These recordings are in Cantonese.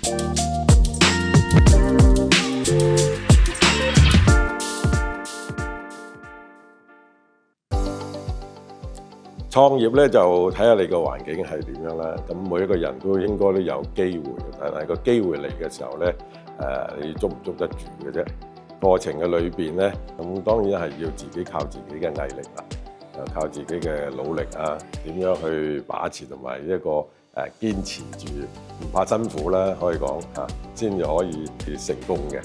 創業咧就睇下你個環境係點樣啦。咁每一個人都應該都有機會，但係個機會嚟嘅時候咧，你捉唔捉得住嘅啫。過程嘅裏邊咧，咁當然係要自己靠自己嘅毅力啦，靠自己嘅努力啊，點樣去把持同埋一個堅持住，唔怕辛苦啦，可以講嚇，先至可以成功嘅。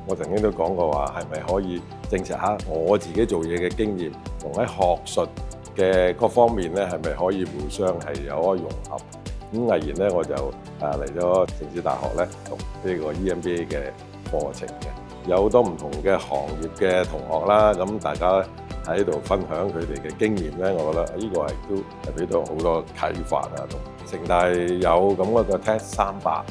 我曾經都講過話，係咪可以證實下我自己做嘢嘅經驗同喺學術嘅各方面咧，係咪可以互相係有個融合？咁毅然咧，我就嚟咗城市大學咧讀呢個 EMBA 嘅課程嘅，有好多唔同嘅行業嘅同學啦，咁大家喺度分享佢哋嘅經驗咧，我覺得呢個係都係俾到好多啟發啊！同城大有咁一個 Tech 300，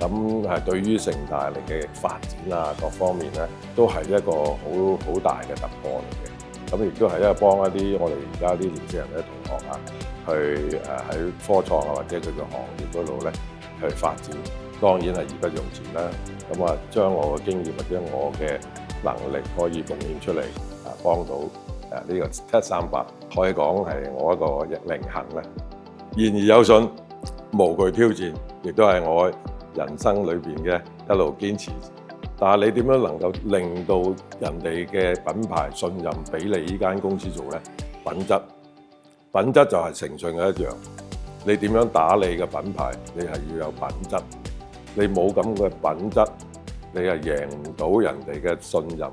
咁係對於城大嚟嘅發展啊各方面咧，都係一個好大嘅突破嚟嘅。咁亦都係幫一啲我哋而家啲年輕人咧同學啊，去喺科創啊或者佢嘅行業嗰度咧去發展，當然係義不容辭啦。咁啊，將我嘅經驗或者我嘅能力可以貢獻出嚟，幫到呢個Tech 300，可以講係我一個榮幸啦。言而有信，無懼挑戰，亦都係我人生裏邊嘅一路堅持。但係你點樣能夠令到人哋嘅品牌信任俾你呢間公司做呢？品質就係誠信嘅一樣。你點樣打理嘅品牌？你係要有品質。你冇咁嘅品質，你係贏唔到人哋嘅信任。